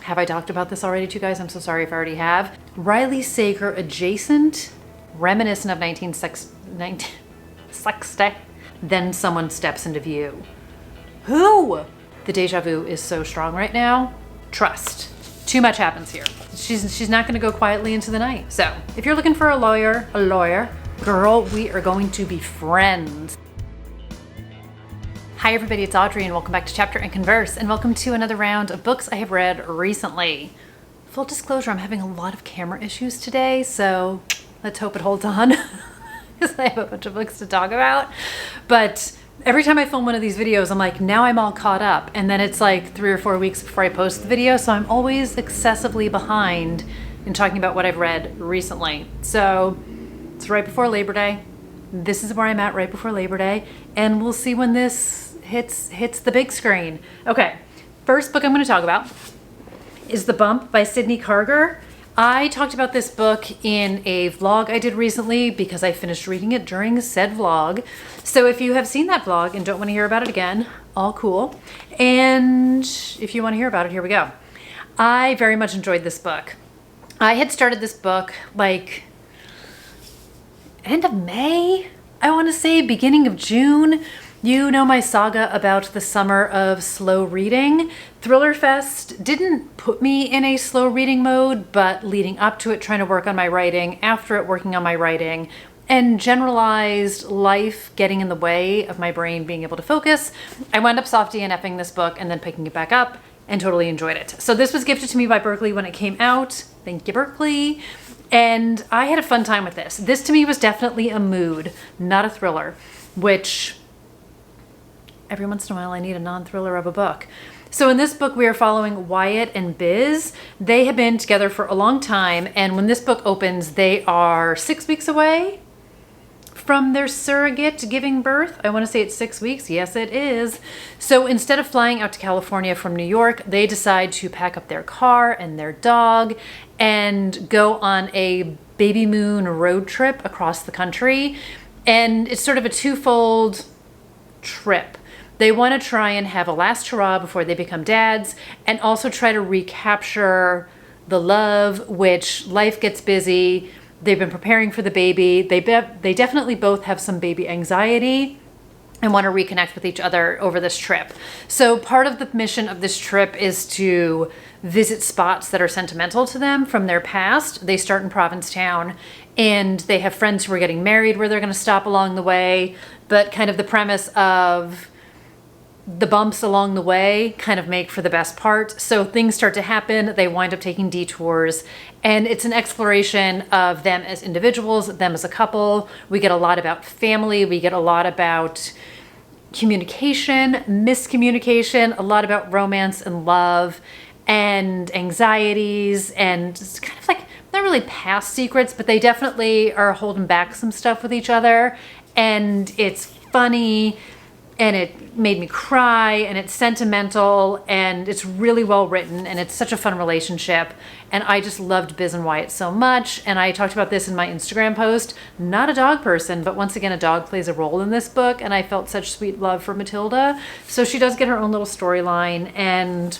Have I talked about this already to you guys? I'm so sorry if I already have. Riley Sager adjacent, reminiscent of 1960. Then someone steps into view. Who? The deja vu is so strong right now. Trust. Too much happens here. She's not gonna go quietly into the night. So if you're looking for a lawyer, girl, we are going to be friends. Hi everybody, it's Audrey and welcome back to Chapter and Converse and welcome to another round of books I have read recently. Full disclosure, I'm having a lot of camera issues today, so let's hope it holds on because I have a bunch of books to talk about. But every time I film one of these videos, I'm like, now I'm all caught up. And then it's like 3 or 4 weeks before I post the video. So I'm always excessively behind in talking about what I've read recently. So it's right before Labor Day. This is where I'm at right before Labor Day. And we'll see when this hits the big screen. Okay, first book I'm going to talk about is The Bump by Sydney Carter. I talked about this book in a vlog I did recently because I finished reading it during said vlog. So if you have seen that vlog and don't want to hear about it again, all cool. And if you want to hear about it, here we go. I very much enjoyed this book. I had started this book like end of May, I want to say, beginning of June. You know my saga about the summer of slow reading. Thriller Fest didn't put me in a slow reading mode, but leading up to it, trying to work on my writing, after it, working on my writing, and generalized life getting in the way of my brain being able to focus, I wound up soft DNFing this book and then picking it back up and totally enjoyed it. So this was gifted to me by Berkeley when it came out. Thank you, Berkeley. And I had a fun time with this. This to me was definitely a mood, not a thriller, which every once in a while I need a non-thriller of a book. So in this book we are following Wyatt and Biz. They have been together for a long time, and when this book opens they are 6 weeks away from their surrogate giving birth. I want to say it's 6 weeks. Yes, it is. So instead of flying out to California from New York, they decide to pack up their car and their dog and go on a baby moon road trip across the country. And it's sort of a twofold trip. They want to try and have a last hurrah before they become dads, and also try to recapture the love, which life gets busy. They've been preparing for the baby. They definitely both have some baby anxiety and want to reconnect with each other over this trip. So part of the mission of this trip is to visit spots that are sentimental to them from their past. They start in Provincetown, and they have friends who are getting married where they're going to stop along the way, but kind of the premise of the bumps along the way kind of make for the best part. So things start to happen, they wind up taking detours, and it's an exploration of them as individuals, them as a couple. We get a lot about family, we get a lot about communication, miscommunication, a lot about romance and love and anxieties, and it's kind of like, not really past secrets, but they definitely are holding back some stuff with each other, and it's funny, and it made me cry, and it's sentimental, and it's really well written, and it's such a fun relationship. And I just loved Biz and Wyatt so much. And I talked about this in my Instagram post. Not a dog person, but once again, a dog plays a role in this book, and I felt such sweet love for Matilda. So she does get her own little storyline, and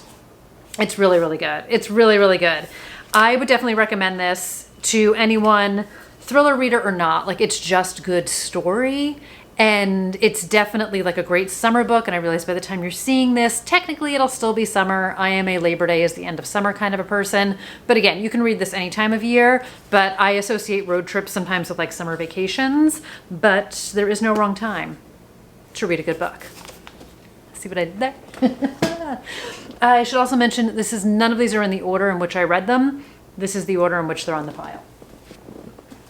it's really, really good. It's really, really good. I would definitely recommend this to anyone, thriller reader or not. Like, it's just good story. And it's definitely like a great summer book. And I realize by the time you're seeing this, technically it'll still be summer. I am a Labor Day is the end of summer kind of a person. But again, you can read this any time of year. But I associate road trips sometimes with like summer vacations. But there is no wrong time to read a good book. See what I did there? I should also mention none of these are in the order in which I read them. This is the order in which they're on the file.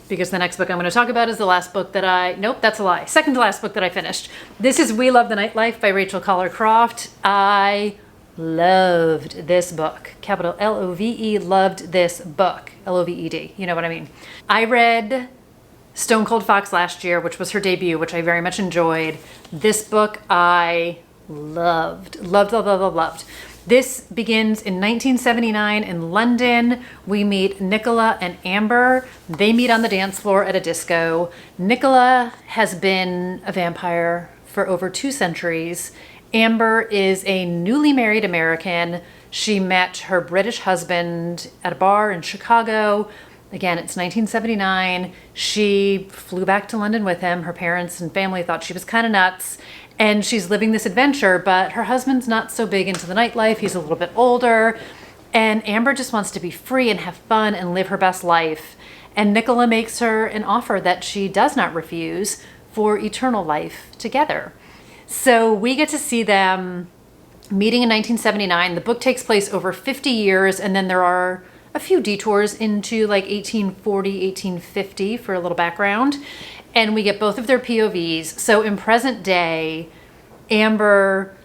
Because the next book I'm going to talk about is the last book that nope, that's a lie. Second to last book that I finished. This is We Love the Nightlife by Rachel Collar Croft. I loved this book. Capital L-O-V-E, loved this book. L-O-V-E-D, you know what I mean. I read Stone Cold Fox last year, which was her debut, which I very much enjoyed. This book I loved. This begins in 1979 in London. We meet Nicola and Amber. They meet on the dance floor at a disco. Nicola has been a vampire for over 2 centuries. Amber is a newly married American. She met her British husband at a bar in Chicago. Again, it's 1979. She flew back to London with him. Her parents and family thought she was kind of nuts. And she's living this adventure, but her husband's not so big into the nightlife. He's a little bit older. And Amber just wants to be free and have fun and live her best life. And Nicola makes her an offer that she does not refuse for eternal life together. So we get to see them meeting in 1979. The book takes place over 50 years, and then there are a few detours into like 1840, 1850 for a little background. And we get both of their POVs. So in present day, Amber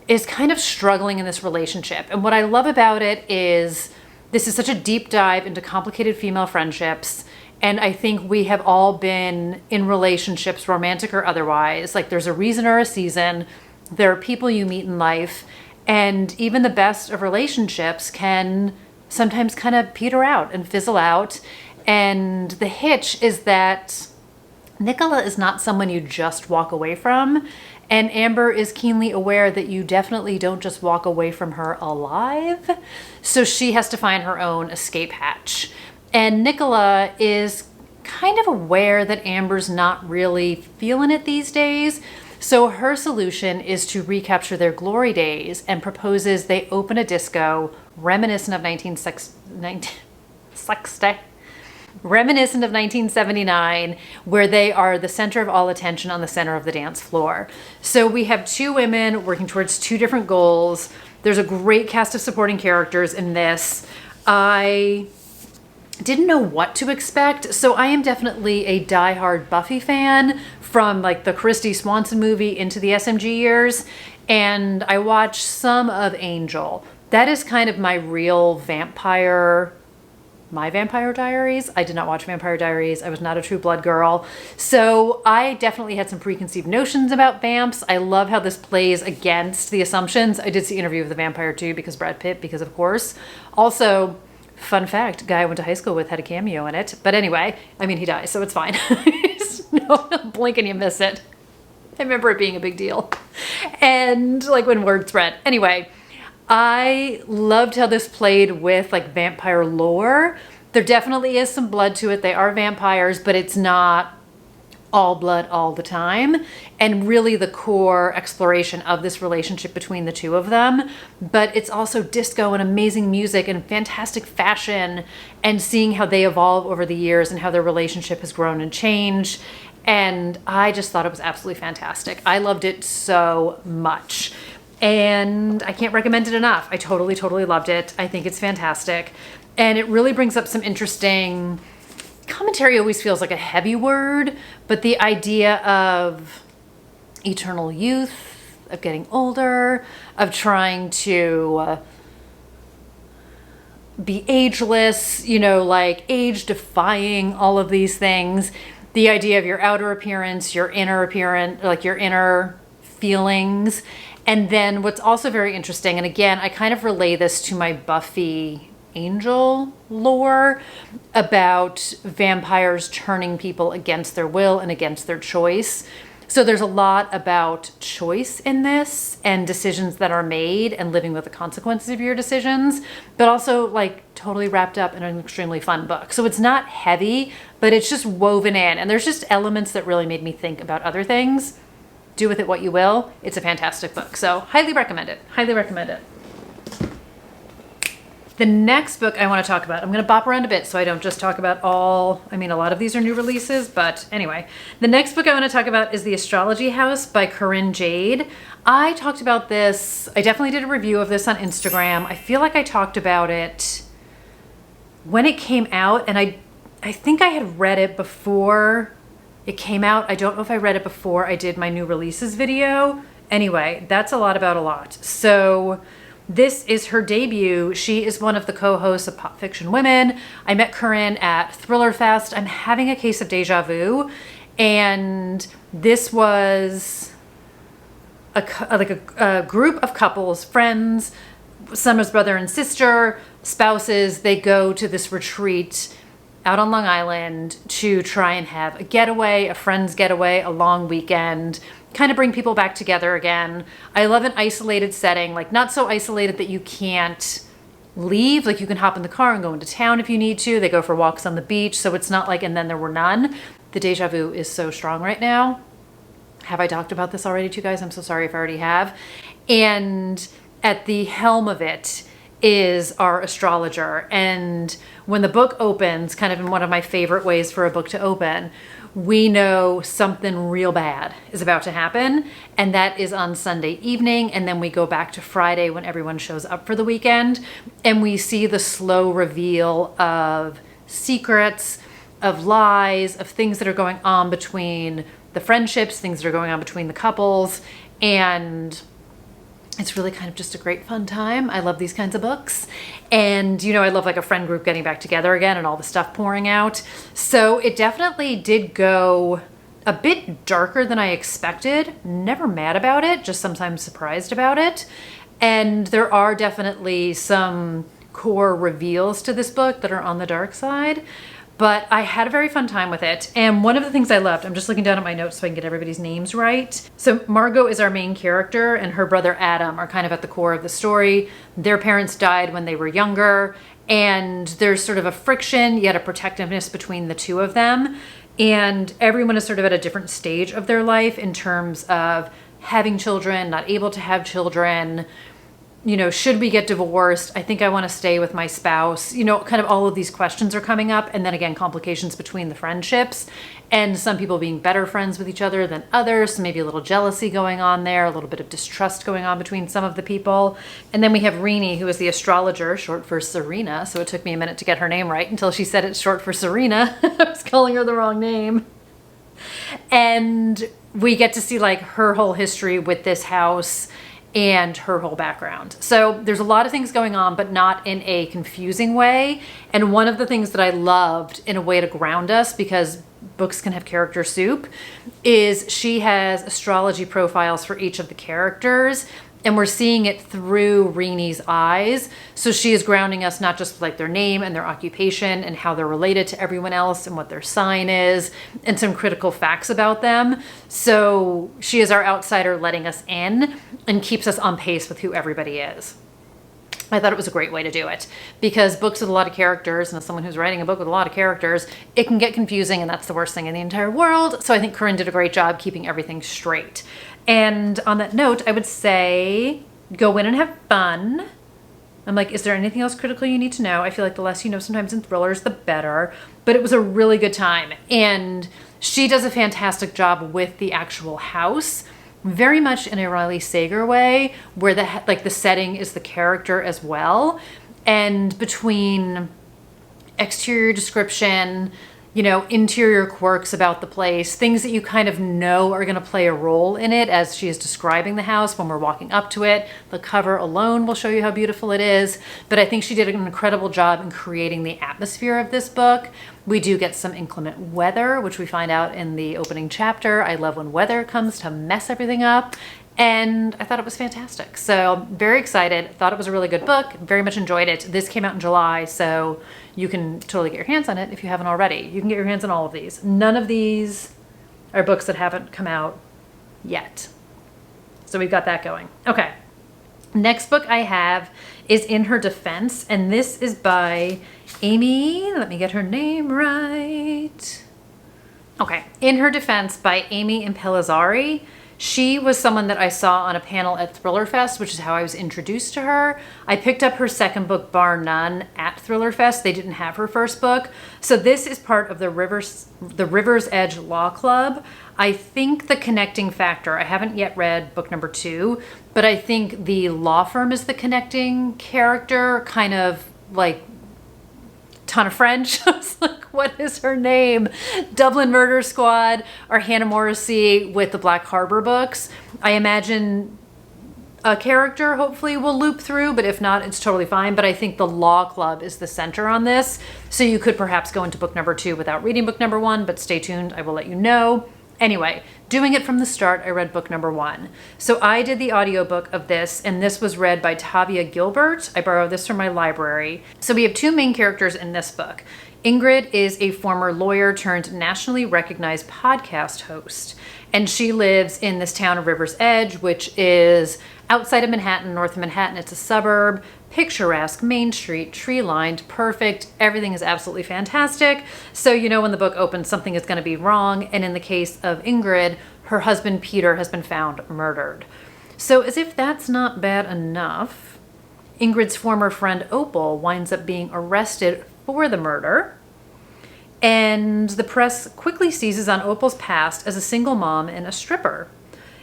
is kind of struggling in this relationship. And what I love about it is this is such a deep dive into complicated female friendships. And I think we have all been in relationships, romantic or otherwise. Like there's a reason or a season. There are people you meet in life. And even the best of relationships can sometimes kind of peter out and fizzle out. And the hitch is that Nicola is not someone you just walk away from. And Amber is keenly aware that you definitely don't just walk away from her alive. So she has to find her own escape hatch. And Nicola is kind of aware that Amber's not really feeling it these days. So her solution is to recapture their glory days and proposes they open a disco reminiscent of 1979, where they are the center of all attention on the center of the dance floor. So we have two women working towards two different goals. There's a great cast of supporting characters in this. I didn't know what to expect. So I am definitely a diehard Buffy fan from like the Christy Swanson movie into the SMG years. And I watched some of Angel. That is kind of my real Vampire Diaries. I did not watch Vampire Diaries. I was not a True Blood girl. So I definitely had some preconceived notions about vamps. I love how this plays against the assumptions. I did see Interview with the Vampire too, because Brad Pitt, because of course. Also, fun fact, guy I went to high school with had a cameo in it. But anyway, I mean, he dies, so it's fine. No, blink and you miss it. I remember it being a big deal. And like when word spread. Anyway, I loved how this played with like vampire lore. There definitely is some blood to it. They are vampires, but it's not all blood all the time. And really the core exploration of this relationship between the two of them. But it's also disco and amazing music and fantastic fashion, and seeing how they evolve over the years and how their relationship has grown and changed. And I just thought it was absolutely fantastic. I loved it so much. And I can't recommend it enough. I totally, totally loved it. I think it's fantastic. And it really brings up some interesting commentary. Always feels like a heavy word, but the idea of eternal youth, of getting older, of trying to be ageless, you know, like age defying, all of these things. The idea of your outer appearance, your inner appearance, like your inner feelings. And then what's also very interesting, and again, I kind of relay this to my Buffy Angel lore about vampires turning people against their will and against their choice. So there's a lot about choice in this and decisions that are made and living with the consequences of your decisions, but also like totally wrapped up in an extremely fun book. So it's not heavy, but it's just woven in, and there's just elements that really made me think about other things. Do with it what you will. It's a fantastic book. So highly recommend it. Highly recommend it. The next book I want to talk about, I'm going to bop around a bit so I don't just talk about all, I mean, a lot of these are new releases, but anyway. The next book I want to talk about is The Astrology House by Corinne Jade. I talked about this, I definitely did a review of this on Instagram. I feel like I talked about it when it came out, and I think I had read it before it came out. I don't know if I read it before I did my new releases video. Anyway, that's a lot about a lot. So this is her debut. She is one of the co-hosts of Pop Fiction Women. I met Corinne at Thriller Fest. I'm having a case of deja vu. And this was a group of couples, friends, Summer's brother and sister, spouses. They go to this retreat out on Long Island to try and have a getaway, a friend's getaway, a long weekend, kind of bring people back together again. I love an isolated setting, like not so isolated that you can't leave. Like you can hop in the car and go into town if you need to. They go for walks on the beach. So it's not like, and then there were none. The deja vu is so strong right now. Have I talked about this already to you guys? I'm so sorry if I already have. And at the helm of it is our astrologer. And when the book opens, kind of in one of my favorite ways for a book to open, we know something real bad is about to happen. And that is on Sunday evening. And then we go back to Friday when everyone shows up for the weekend. And we see the slow reveal of secrets, of lies, of things that are going on between the friendships, things that are going on between the couples. And it's really kind of just a great fun time. I love these kinds of books. And, you know, I love like a friend group getting back together again and all the stuff pouring out. So it definitely did go a bit darker than I expected. Never mad about it, just sometimes surprised about it. And there are definitely some core reveals to this book that are on the dark side. But I had a very fun time with it. And one of the things I loved, I'm just looking down at my notes so I can get everybody's names right. So Margot is our main character, and her brother Adam are kind of at the core of the story. Their parents died when they were younger, and there's sort of a friction, yet a protectiveness between the two of them. And everyone is sort of at a different stage of their life in terms of having children, not able to have children, you know, should we get divorced? I think I want to stay with my spouse. You know, kind of all of these questions are coming up. And then again, complications between the friendships and some people being better friends with each other than others. So maybe a little jealousy going on there, a little bit of distrust going on between some of the people. And then we have Renee, who is the astrologer, short for Serena. So it took me a minute to get her name right until she said it's short for Serena. I was calling her the wrong name. And we get to see like her whole history with this house and her whole background. So there's a lot of things going on, but not in a confusing way. And one of the things that I loved in a way to ground us, because books can have character soup, is she has astrology profiles for each of the characters. And we're seeing it through Renee's eyes. So she is grounding us not just like their name and their occupation and how they're related to everyone else and what their sign is and some critical facts about them. So she is our outsider letting us in and keeps us on pace with who everybody is. I thought it was a great way to do it, because books with a lot of characters, and as someone who's writing a book with a lot of characters, it can get confusing, and that's the worst thing in the entire world. So I think Corinne did a great job keeping everything straight. And on that note, I would say go in and have fun. I'm like, is there anything else critical you need to know? I feel like the less you know sometimes in thrillers, the better. But it was a really good time. And she does a fantastic job with the actual house, very much in a Riley Sager way, where the setting is the character as well. And between exterior description, you know, interior quirks about the place, things that you kind of know are going to play a role in it as she is describing the house when we're walking up to it. The cover alone will show you how beautiful it is. But I think she did an incredible job in creating the atmosphere of this book. We do get some inclement weather, which we find out in the opening chapter. I love when weather comes to mess everything up. And I thought it was fantastic. So very excited. Thought it was a really good book. Very much enjoyed it. This came out in July, so you can totally get your hands on it if you haven't already. You can get your hands on all of these. None of these are books that haven't come out yet. So we've got that going. Okay. Next book I have is In Her Defense, and this is by Amy. Let me get her name right. Okay. In Her Defense by Amy Impellizzari. She was someone that I saw on a panel at Thriller Fest, which is how I was introduced to her. I picked up her second book, bar none, at Thriller Fest. They didn't have her first book. So this is part of the River's Edge Law Club. I think the connecting factor, I haven't yet read book number 2, but I think the law firm is the connecting character, kind of like ton of French. I was like, what is her name? Dublin Murder Squad or Hannah Morrissey with the Black Harbor books. I imagine a character hopefully will loop through, but if not, it's totally fine. But I think the law club is the center on this. So you could perhaps go into book number 2 without reading book number 1, but stay tuned. I will let you know. Anyway, doing it from the start, I read book number 1. So I did the audiobook of this, and this was read by Tavia Gilbert. I borrowed this from my library. So we have 2 main characters in this book. Ingrid is a former lawyer turned nationally recognized podcast host, and she lives in this town of River's Edge, which is outside of Manhattan, north of Manhattan. It's a suburb, picturesque, Main Street, tree-lined, perfect. Everything is absolutely fantastic. So you know when the book opens, something is going to be wrong. And in the case of Ingrid, her husband Peter has been found murdered. So as if that's not bad enough, Ingrid's former friend Opal winds up being arrested for the murder. And the press quickly seizes on Opal's past as a single mom and a stripper.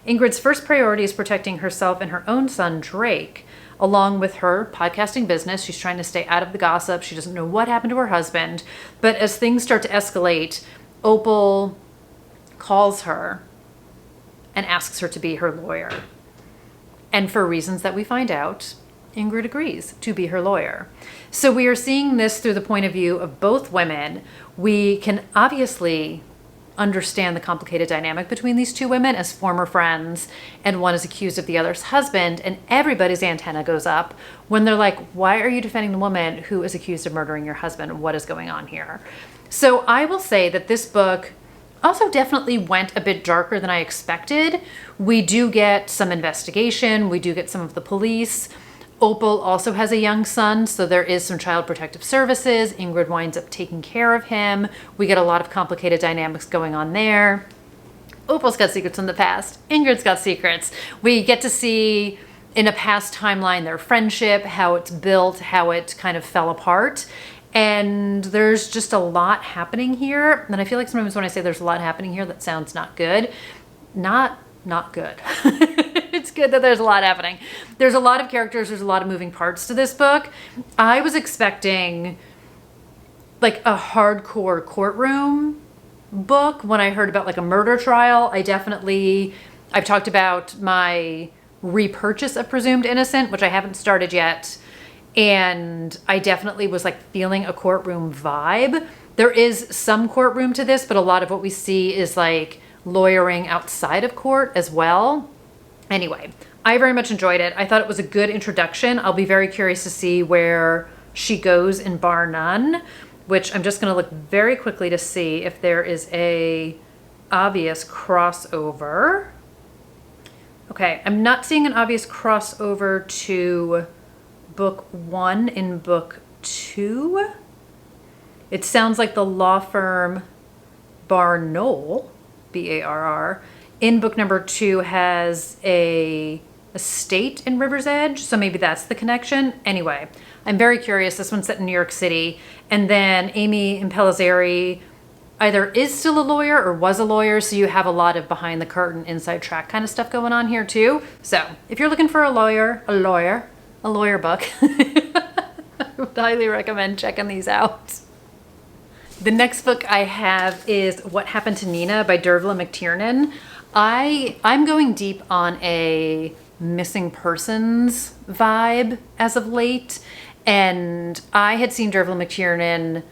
Ingrid's first priority is protecting herself and her own son, Drake, along with her podcasting business. She's trying to stay out of the gossip. She doesn't know what happened to her husband. But as things start to escalate, Opal calls her and asks her to be her lawyer. And for reasons that we find out, Ingrid agrees to be her lawyer. So we are seeing this through the point of view of both women. We can obviously understand the complicated dynamic between these two women as former friends, and one is accused of the other's husband, and everybody's antenna goes up when they're like, why are you defending the woman who is accused of murdering your husband? What is going on here? So I will say that this book also definitely went a bit darker than I expected. We do get some investigation. We do get some of the police. Opal also has a young son, so there is some child protective services. Ingrid winds up taking care of him. We get a lot of complicated dynamics going on there. Opal's got secrets in the past. Ingrid's got secrets. We get to see in a past timeline their friendship, how it's built, how it kind of fell apart. And there's just a lot happening here. And I feel like sometimes when I say there's a lot happening here, that sounds not good. Not good. It's good that there's a lot happening. There's a lot of characters. There's a lot of moving parts to this book. I was expecting like a hardcore courtroom book when I heard about like a murder trial. I've talked about my repurchase of Presumed Innocent, which I haven't started yet. And I definitely was like feeling a courtroom vibe. There is some courtroom to this, but a lot of what we see is like lawyering outside of court as well. Anyway, I very much enjoyed it. I thought it was a good introduction. I'll be very curious to see where she goes in Bar None, which I'm just going to look very quickly to see if there is a obvious crossover. Okay, I'm not seeing an obvious crossover to book 1 in book 2. It sounds like the law firm Barnowl, B-A-R-R, in book number 2 has a estate in River's Edge, so maybe that's the connection. Anyway, I'm very curious. This one's set in New York City, and then Amy Impellizzeri either is still a lawyer or was a lawyer, so you have a lot of behind the curtain, inside track kind of stuff going on here too. So if you're looking for a lawyer book, I would highly recommend checking these out. The next book I have is What Happened to Nina by Dervla McTiernan. I'm going deep on a missing persons vibe as of late, and I had seen Dervla McTiernan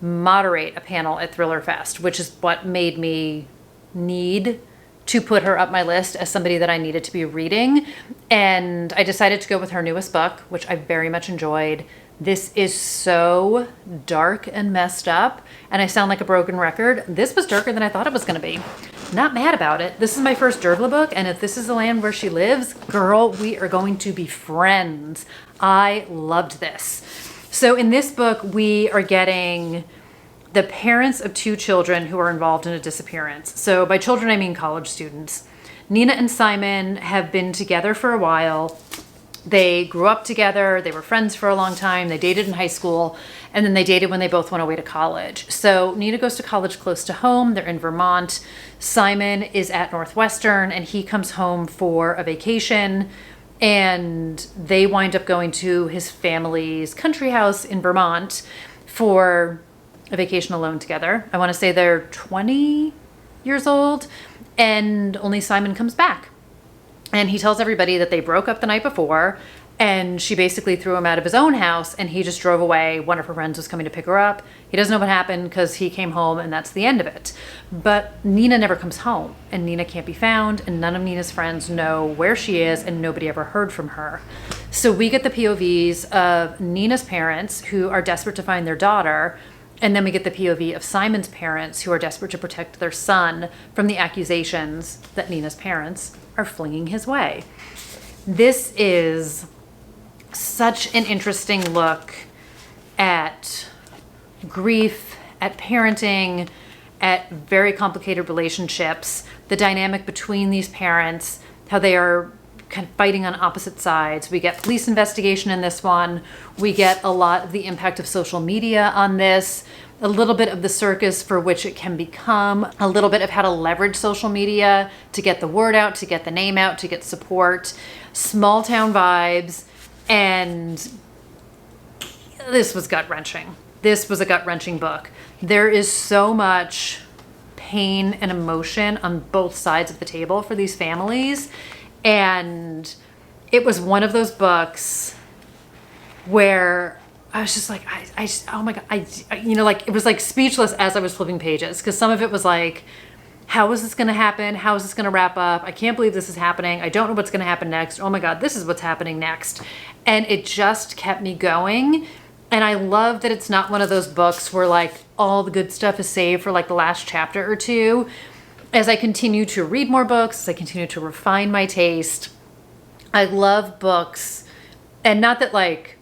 moderate a panel at Thriller Fest, which is what made me need to put her up my list as somebody that I needed to be reading. And I decided to go with her newest book, which I very much enjoyed. This is so dark and messed up, and I sound like a broken record. This was darker than I thought it was going to be. Not mad about it. This is my first Dervla book, and if this is the land where she lives, girl, we are going to be friends. I loved this. So in this book, we are getting the parents of 2 children who are involved in a disappearance. So by children, I mean college students. Nina and Simon have been together for a while. They grew up together. They were friends for a long time. They dated in high school, and then they dated when they both went away to college. So Nina goes to college close to home. They're in Vermont. Simon is at Northwestern, and he comes home for a vacation, and they wind up going to his family's country house in Vermont for a vacation alone together. I want to say they're 20 years old, and only Simon comes back. And he tells everybody that they broke up the night before, and she basically threw him out of his own house, and he just drove away. One of her friends was coming to pick her up. He doesn't know what happened because he came home, and that's the end of it. But Nina never comes home, and Nina can't be found, and none of Nina's friends know where she is, and nobody ever heard from her. So we get the POVs of Nina's parents, who are desperate to find their daughter, and then we get the POV of Simon's parents, who are desperate to protect their son from the accusations that Nina's parents are flinging his way. This is such an interesting look at grief, at parenting, at very complicated relationships, the dynamic between these parents, how they are kind of fighting on opposite sides. We get police investigation in this one. We get a lot of the impact of social media on this, a little bit of the circus for which it can become, a little bit of how to leverage social media to get the word out, to get the name out, to get support, small town vibes, and this was gut-wrenching. This was a gut-wrenching book. There is so much pain and emotion on both sides of the table for these families. And it was one of those books where I was just like, oh my God, it was like speechless as I was flipping pages. Because some of it was like, how is this going to happen? How is this going to wrap up? I can't believe this is happening. I don't know what's going to happen next. Oh my God, this is what's happening next. And it just kept me going. And I love that it's not one of those books where like all the good stuff is saved for like the last chapter or two. As I continue to read more books, as I continue to refine my taste, I love books. And not that like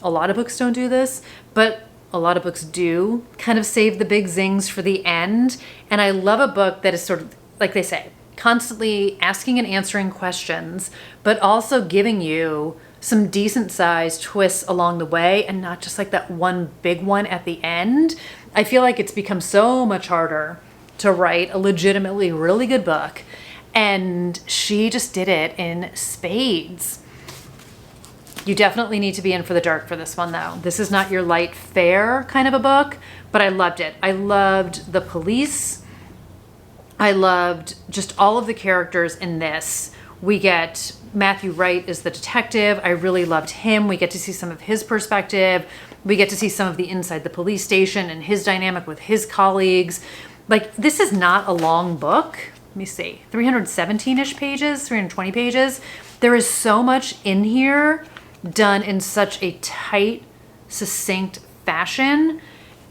a lot of books don't do this, but a lot of books do kind of save the big zings for the end. And I love a book that is sort of, like they say, constantly asking and answering questions, but also giving you some decent sized twists along the way and not just like that one big one at the end. I feel like it's become so much harder to write a legitimately really good book, and she just did it in spades. You definitely need to be in for the dark for this one though. This is not your light fare kind of a book, but I loved it. I loved the police. I loved just all of the characters in this. We get Matthew Wright is the detective. I really loved him. We get to see some of his perspective. We get to see some of the inside the police station and his dynamic with his colleagues. Like, this is not a long book. Let me see, 317-ish pages, 320 pages. There is so much in here done in such a tight, succinct fashion.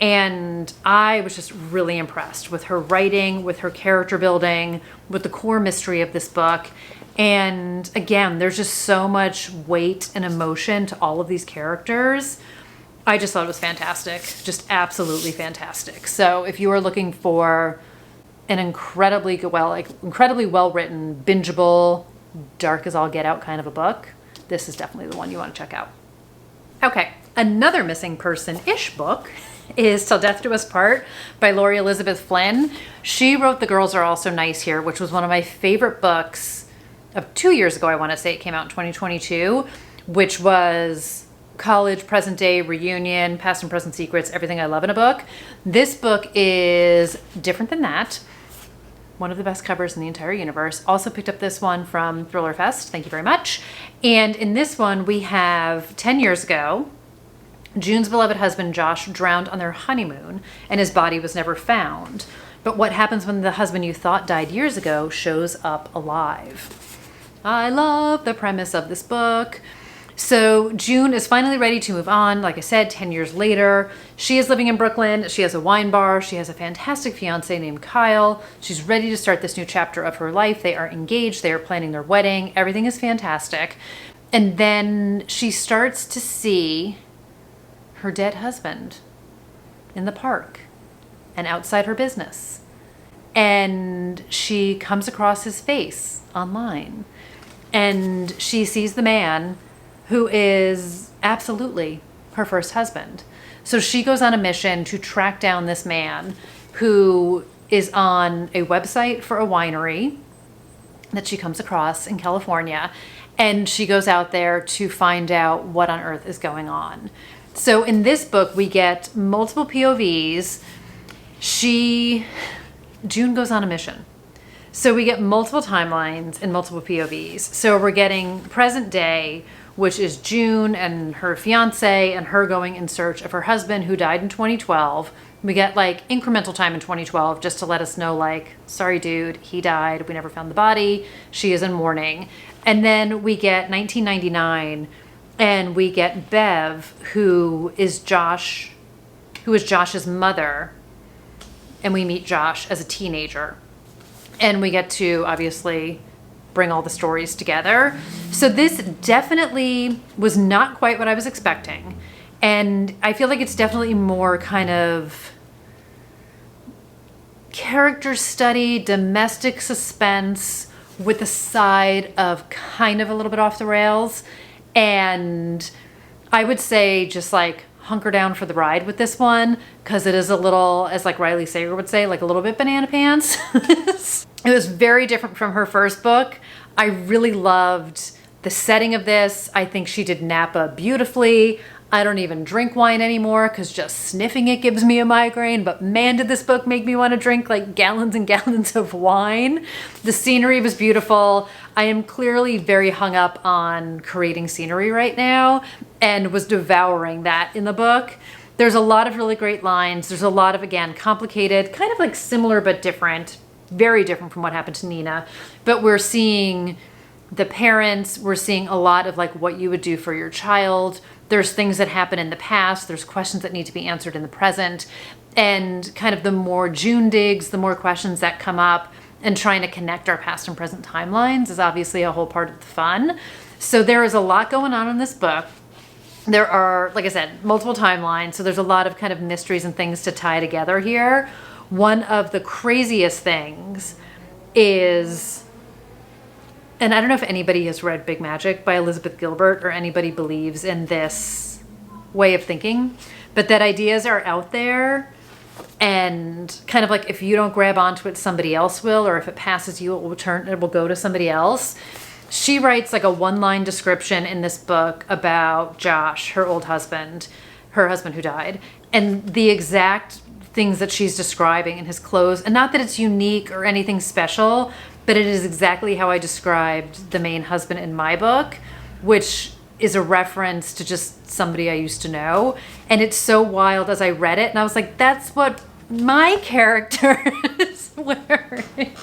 And I was just really impressed with her writing, with her character building, with the core mystery of this book. And again, there's just so much weight and emotion to all of these characters. I just thought it was fantastic, just absolutely fantastic. So if you are looking for an incredibly well-written, bingeable, dark as all get out kind of a book, this is definitely the one you want to check out. Okay, another missing person-ish book is Till Death Do Us Part by Lori Elizabeth Flynn. She wrote The Girls Are Also Nice Here, which was one of my favorite books of 2 years ago. I want to say it came out in 2022, which was college, present day, reunion, past and present secrets, everything I love in a book. This book is different than that. One of the best covers in the entire universe. Also picked up this one from Thriller Fest. Thank you very much. And in this one, we have 10 years ago, June's beloved husband, Josh, drowned on their honeymoon and his body was never found. But what happens when the husband you thought died years ago shows up alive? I love the premise of this book. So June is finally ready to move on. Like I said, 10 years later, she is living in Brooklyn. She has a wine bar. She has a fantastic fiance named Kyle. She's ready to start this new chapter of her life. They are engaged. They are planning their wedding. Everything is fantastic. And then she starts to see her dead husband in the park and outside her business. And she comes across his face online. And she sees the man who is absolutely her first husband. So she goes on a mission to track down this man who is on a website for a winery that she comes across in California. And she goes out there to find out what on earth is going on. So in this book, we get multiple POVs. June goes on a mission. So we get multiple timelines and multiple POVs. So we're getting present day, which is June and her fiance and her going in search of her husband who died in 2012. We get like incremental time in 2012 just to let us know like, sorry dude, he died. We never found the body. She is in mourning. And then we get 1999 and we get Bev, who is Josh's mother. And we meet Josh as a teenager. And we get to obviously bring all the stories together. So this definitely was not quite what I was expecting. And I feel like it's definitely more kind of character study, domestic suspense with a side of kind of a little bit off the rails. And I would say just like hunker down for the ride with this one, because it is a little, as like Riley Sager would say, like a little bit banana pants. It was very different from her first book. I really loved the setting of this. I think she did Napa beautifully. I don't even drink wine anymore because just sniffing it gives me a migraine, but man, did this book make me want to drink like gallons and gallons of wine. The scenery was beautiful. I am clearly very hung up on creating scenery right now and was devouring that in the book. There's a lot of really great lines. There's a lot of, again, complicated, kind of like similar but different, very different from what happened to Nina. But we're seeing the parents, we're seeing a lot of like what you would do for your child. There's things that happen in the past. There's questions that need to be answered in the present. And kind of the more June digs, the more questions that come up, and trying to connect our past and present timelines is obviously a whole part of the fun. So there is a lot going on in this book. There are, like I said, multiple timelines. So there's a lot of kind of mysteries and things to tie together here. One of the craziest things is, and I don't know if anybody has read Big Magic by Elizabeth Gilbert or anybody believes in this way of thinking, but that ideas are out there and kind of like if you don't grab onto it, somebody else will, or if it passes you, it will go to somebody else. She writes like a one-line description in this book about Josh, her old husband, her husband who died, and the exact things that she's describing in his clothes. And not that it's unique or anything special, but it is exactly how I described the main husband in my book, which is a reference to just somebody I used to know. And it's so wild as I read it. And I was like, that's what my character is wearing.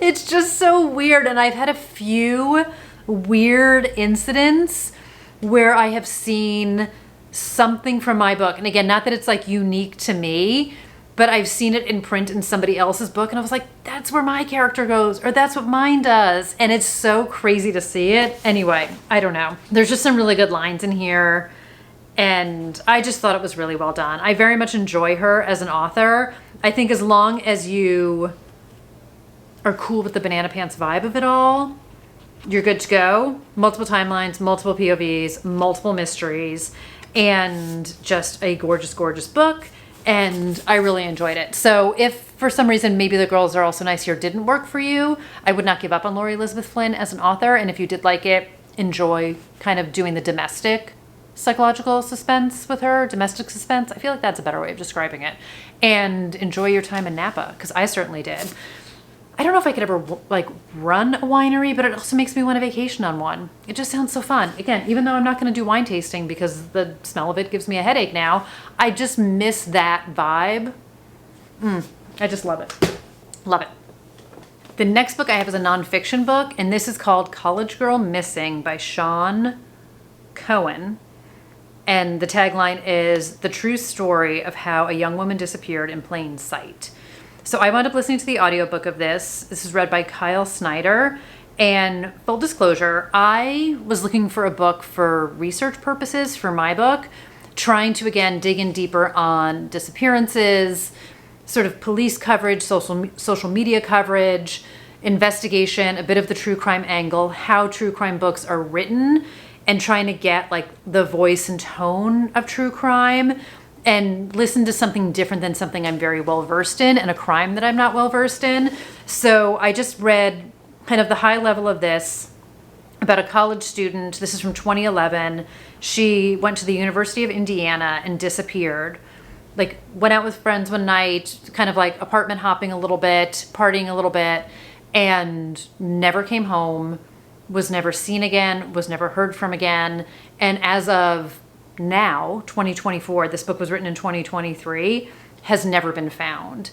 It's just so weird. And I've had a few weird incidents where I have seen something from my book. And again, not that it's like unique to me, but I've seen it in print in somebody else's book. And I was like, that's where my character goes, or that's what mine does. And it's so crazy to see it. Anyway, I don't know. There's just some really good lines in here. And I just thought it was really well done. I very much enjoy her as an author. I think as long as you are cool with the banana pants vibe of it all, you're good to go. Multiple timelines, multiple POVs, multiple mysteries, and just a gorgeous, gorgeous book. And I really enjoyed it. So if for some reason maybe The Girls Are Also Nice Here didn't work for you, I would not give up on Laurie Elizabeth Flynn as an author. And if you did like it, enjoy kind of doing the domestic psychological suspense with her, domestic suspense. I feel like that's a better way of describing it. And enjoy your time in Napa, because I certainly did. I don't know if I could ever like run a winery, but it also makes me want to vacation on one. It just sounds so fun. Again, even though I'm not going to do wine tasting because the smell of it gives me a headache now, I just miss that vibe. I just love it. Love it. The next book I have is a nonfiction book, and this is called College Girl Missing by Sean Cohen. And the tagline is the true story of how a young woman disappeared in plain sight. So I wound up listening to the audiobook of this. This is read by Kyle Snyder. And full disclosure, I was looking for a book for research purposes for my book, trying to, again, dig in deeper on disappearances, sort of police coverage, social media coverage, investigation, a bit of the true crime angle, how true crime books are written, and trying to get like the voice and tone of true crime and listen to something different than something I'm very well versed in and a crime that I'm not well versed in. So I just read kind of the high level of this about a college student. This is from 2011. She went to the University of Indiana and disappeared. Like went out with friends one night, kind of like apartment hopping a little bit, partying a little bit, and never came home, was never seen again, was never heard from again. And as of now, 2024, this book was written in 2023, has never been found.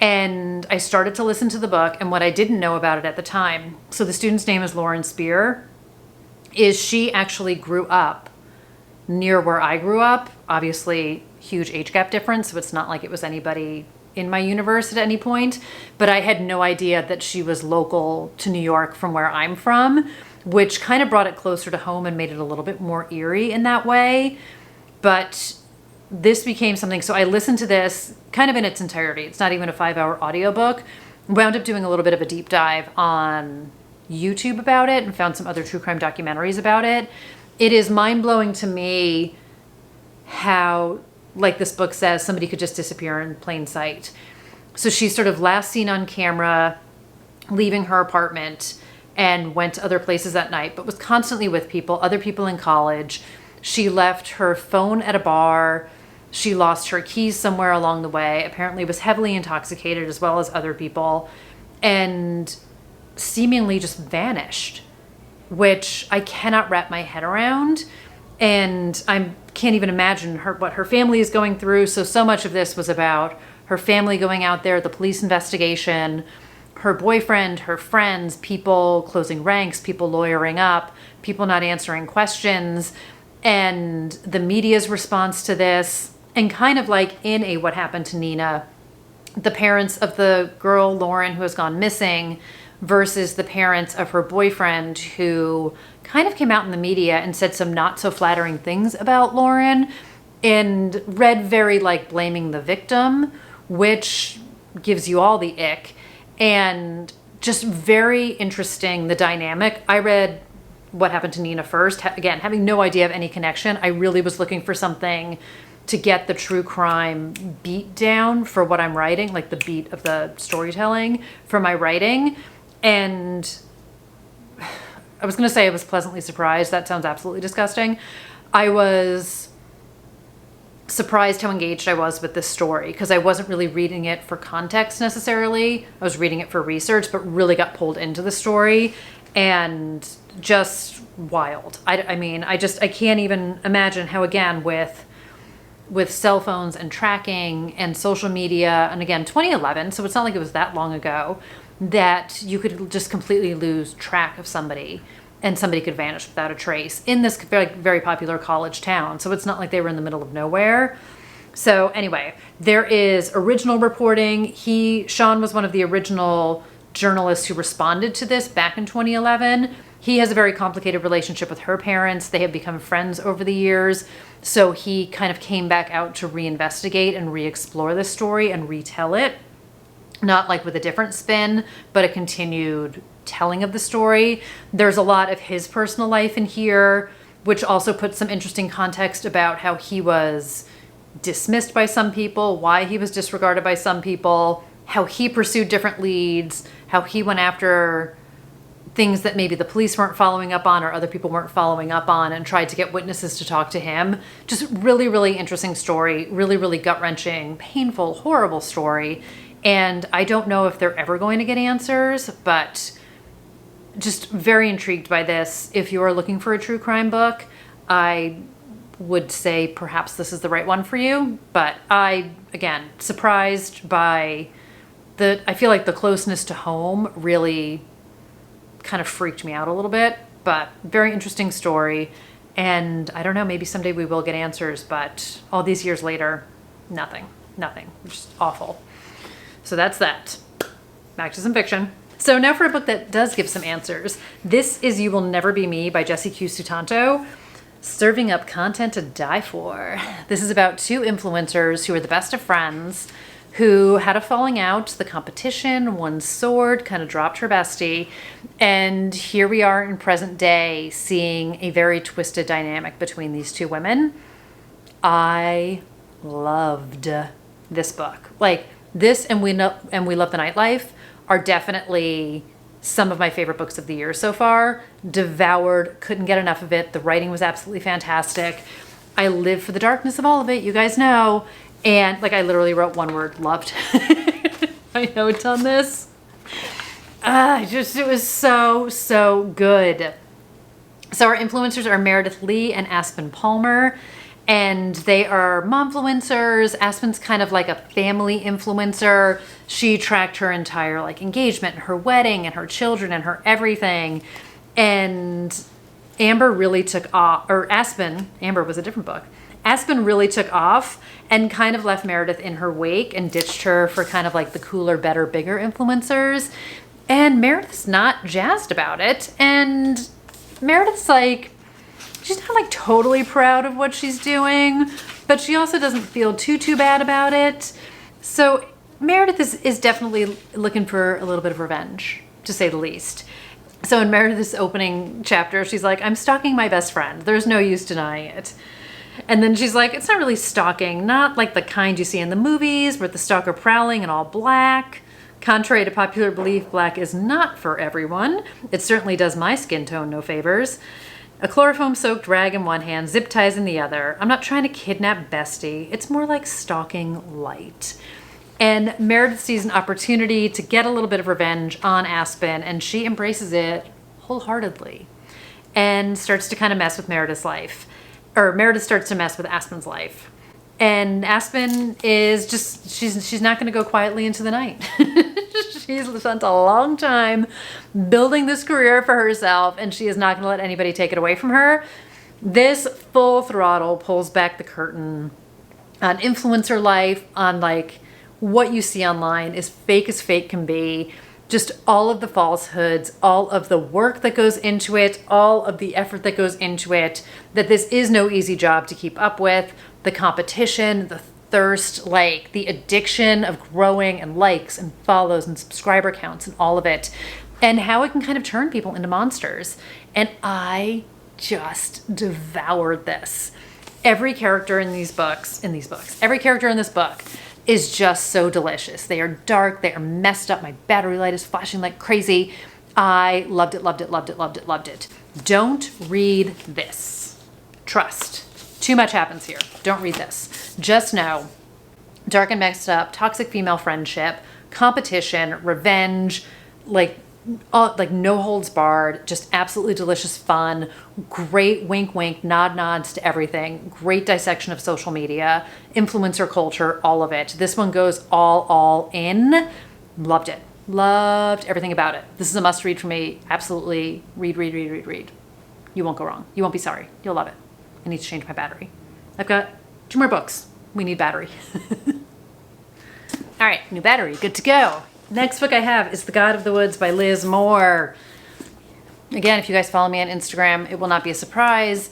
And I started to listen to the book, and what I didn't know about it at the time, so the student's name is Lauren Spear, is she actually grew up near where I grew up. Obviously, huge age gap difference, so it's not like it was anybody in my universe at any point, but I had no idea that she was local to New York from where I'm from, which kind of brought it closer to home and made it a little bit more eerie in that way. But this became something, so I listened to this kind of in its entirety. It's not even a 5-hour audiobook. Wound up doing a little bit of a deep dive on YouTube about it and found some other true crime documentaries about it. It is mind-blowing to me how, like this book says, somebody could just disappear in plain sight. So she's sort of last seen on camera leaving her apartment and went to other places at night, but was constantly with people, other people in college. She left her phone at a bar. She lost her keys somewhere along the way, apparently was heavily intoxicated as well as other people, and seemingly just vanished, which I cannot wrap my head around. And I can't even imagine what her family is going through. So much of this was about her family going out there, the police investigation, her boyfriend, her friends, people closing ranks, people lawyering up, people not answering questions, and the media's response to this. And kind of like in a What Happened to Nina, the parents of the girl, Lauren, who has gone missing, versus the parents of her boyfriend, who kind of came out in the media and said some not so flattering things about Lauren and read very like blaming the victim, which gives you all the ick. And just very interesting, the dynamic. I read What Happened to Nina first. Again, having no idea of any connection. I really was looking for something to get the true crime beat down for what I'm writing, like the beat of the storytelling for my writing. And I was going to say I was pleasantly surprised. That sounds absolutely disgusting. I was surprised how engaged I was with this story, because I wasn't really reading it for context necessarily. I was reading it for research, but really got pulled into the story, and just wild. I mean, I can't even imagine how, again, with cell phones and tracking and social media, and again, 2011, so it's not like it was that long ago, that you could just completely lose track of somebody and somebody could vanish without a trace in this very, very popular college town. So it's not like they were in the middle of nowhere. So anyway, there is original reporting. Sean was one of the original journalists who responded to this back in 2011. He has a very complicated relationship with her parents. They have become friends over the years. So he kind of came back out to reinvestigate and re-explore this story and retell it. Not like with a different spin, but a continued telling of the story. There's a lot of his personal life in here, which also puts some interesting context about how he was dismissed by some people, why he was disregarded by some people, how he pursued different leads, how he went after things that maybe the police weren't following up on or other people weren't following up on, and tried to get witnesses to talk to him. Just really, really interesting story, really, really gut-wrenching, painful, horrible story. And I don't know if they're ever going to get answers, but just very intrigued by this. If you are looking for a true crime book, I would say perhaps this is the right one for you. But again, surprised by I feel like the closeness to home really kind of freaked me out a little bit, but very interesting story. And I don't know, maybe someday we will get answers, but all these years later, nothing, just awful. So that's that. Back to some fiction. So now for a book that does give some answers. This is You Will Never Be Me by Jessie Q. Sutanto, serving up content to die for. This is about two influencers who are the best of friends, who had a falling out, the competition, one soared, kind of dropped her bestie, and here we are in present day seeing a very twisted dynamic between these two women. I loved this book. Like, this and We Love the Nightlife are definitely some of my favorite books of the year so far. Devoured, couldn't get enough of it. The writing was absolutely fantastic. I live for the darkness of all of it, you guys know. And like, I literally wrote one word, loved. I notes on this. It was so good. So our influencers are Meredith Lee and Aspen Palmer, and they are momfluencers. Aspen's kind of like a family influencer. She tracked her entire like engagement, and her wedding, and her children, and her everything. And Amber really took off, or Aspen, Amber was a different book. Aspen really took off and kind of left Meredith in her wake and ditched her for kind of like the cooler, better, bigger influencers. And Meredith's not jazzed about it. And Meredith's like, she's not like totally proud of what she's doing, but she also doesn't feel too bad about it. So Meredith is definitely looking for a little bit of revenge, to say the least. So in Meredith's opening chapter, she's like, I'm stalking my best friend. There's no use denying it. And then she's like, it's not really stalking, not like the kind you see in the movies with the stalker prowling in all black. Contrary to popular belief, black is not for everyone. It certainly does my skin tone no favors. A chloroform-soaked rag in one hand, zip ties in the other. I'm not trying to kidnap Bestie. It's more like stalking light. And Meredith sees an opportunity to get a little bit of revenge on Aspen, and she embraces it wholeheartedly and starts to kind of mess with Meredith's life. Or Meredith starts to mess with Aspen's life. And Aspen is just, she's not going to go quietly into the night. She's spent a long time building this career for herself, and she is not going to let anybody take it away from her. This full throttle pulls back the curtain on influencer life, on like what you see online is fake as fake can be. Just all of the falsehoods, all of the work that goes into it, all of the effort that goes into it, that this is no easy job to keep up with, the competition, the thirst, like the addiction of growing and likes and follows and subscriber counts and all of it, and how it can kind of turn people into monsters. And I just devoured this. Every character in these books, every character in this book is just so delicious. They are dark, they are messed up. My battery light is flashing like crazy. I loved it, loved it, loved it, loved it, loved it. Don't read this. Trust. Too much happens here. Don't read this. Just know, dark and messed up, toxic female friendship, competition, revenge, like no holds barred, just absolutely delicious fun, great wink wink, nod nods to everything, great dissection of social media, influencer culture, all of it. This one goes all in. Loved it. Loved everything about it. This is a must read for me. Absolutely read. You won't go wrong. You won't be sorry. You'll love it. I need to change my battery. I've got 2 more books. We need battery. All right, new battery, good to go. Next book I have is The God of the Woods by Liz Moore. Again, if you guys follow me on Instagram, it will not be a surprise.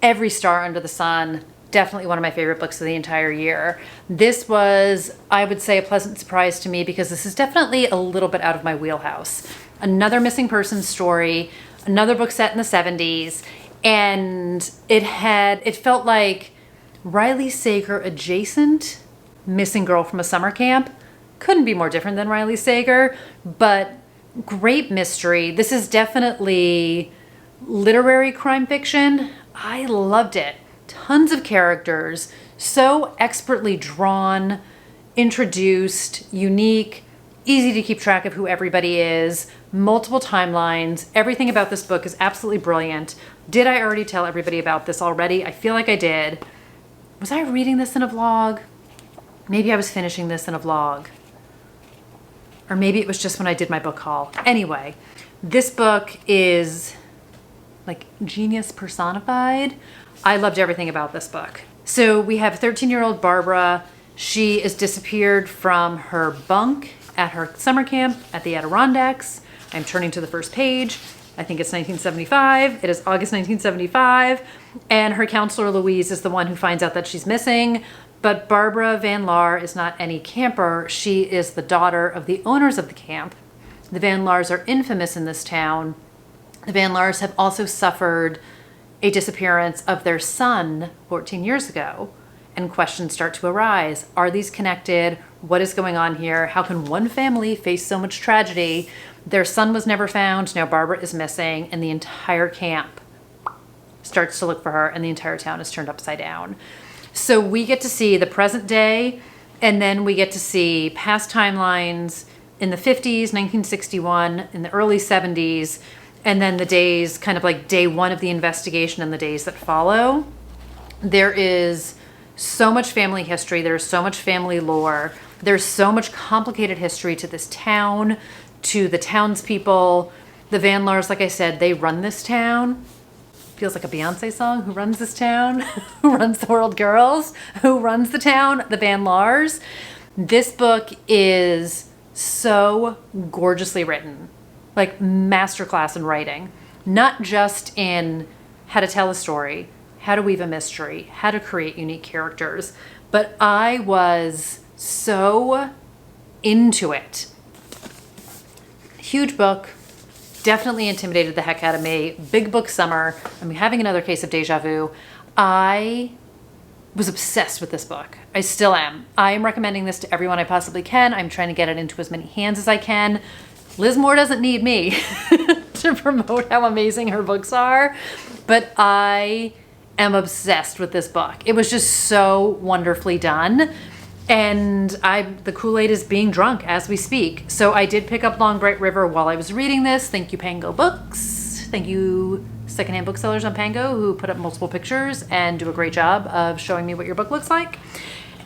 Every star under the sun, definitely one of my favorite books of the entire year. This was, I would say, a pleasant surprise to me because this is definitely a little bit out of my wheelhouse. Another missing person story, another book set in the 70s, and it felt like Riley Sager adjacent, missing girl from a summer camp. Couldn't be more different than Riley Sager, but great mystery. This is definitely literary crime fiction. I loved it. Tons of characters, so expertly drawn, introduced, unique, easy to keep track of who everybody is, multiple timelines. Everything about this book is absolutely brilliant. Did I already tell everybody about this already? I feel like I did. Was I reading this in a vlog? Maybe I was finishing this in a vlog. Or maybe it was just when I did my book haul. Anyway, this book is like genius personified. I loved everything about this book. So we have 13-year-old Barbara. She is disappeared from her bunk at her summer camp at the Adirondacks. I'm turning to the first page. I think it's 1975. It is August 1975. And her counselor, Louise, is the one who finds out that she's missing. But Barbara Van Laar is not any camper. She is the daughter of the owners of the camp. The Van Laars are infamous in this town. The Van Laars have also suffered a disappearance of their son 14 years ago, and questions start to arise. Are these connected? What is going on here? How can one family face so much tragedy? Their son was never found. Now Barbara is missing, and the entire camp starts to look for her, and the entire town is turned upside down. So we get to see the present day, and then we get to see past timelines in the 50s, 1961, in the early 70s, and then the days, kind of like day one of the investigation and the days that follow. There is so much family history. There's so much family lore. There's so much complicated history to this town, to the townspeople. The Van Laars, like I said, they run this town. feels like a Beyonce song. Who runs this town? Who runs the world, girls? Who runs the town? The band Lars. This book is so gorgeously written, like masterclass in writing, not just in how to tell a story, how to weave a mystery, how to create unique characters, but I was so into it. Huge book, definitely intimidated the heck out of me. Big book summer. I'm having another case of deja vu. I was obsessed with this book. I still am. I am recommending this to everyone I possibly can. I'm trying to get it into as many hands as I can. Liz Moore doesn't need me to promote how amazing her books are, but I am obsessed with this book. It was just so wonderfully done. And the Kool-Aid is being drunk as we speak. So I did pick up Long Bright River while I was reading this. Thank you, Pango Books. Thank you, secondhand booksellers on Pango, who put up multiple pictures and do a great job of showing me what your book looks like.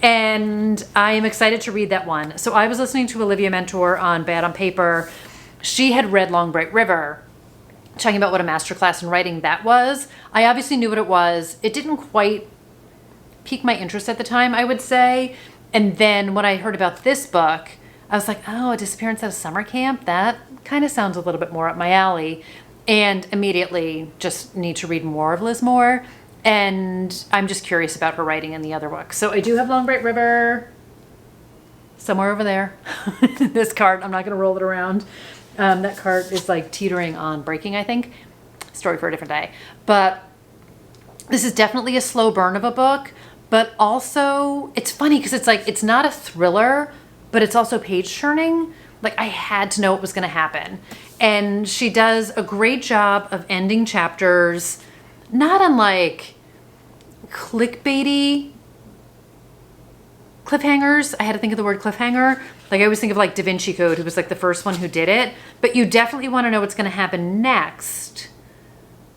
And I am excited to read that one. So I was listening to Olivia Mentor on Bad on Paper. She had read Long Bright River, talking about what a masterclass in writing that was. I obviously knew what it was. It didn't quite pique my interest at the time, I would say. And then when I heard about this book, I was like, oh, a disappearance at a summer camp? That kind of sounds a little bit more up my alley. And immediately just need to read more of Liz Moore. And I'm just curious about her writing in the other books. So I do have Long Bright River somewhere over there. This cart, I'm not going to roll it around. That cart is like teetering on breaking, I think. Story for a different day. But this is definitely a slow burn of a book. But also, it's funny because it's like, it's not a thriller, but it's also page turning. Like, I had to know what was going to happen. And she does a great job of ending chapters, not unlike clickbaity cliffhangers. I had to think of the word cliffhanger. Like, I always think of like Da Vinci Code, who was like the first one who did it. But you definitely want to know what's going to happen next.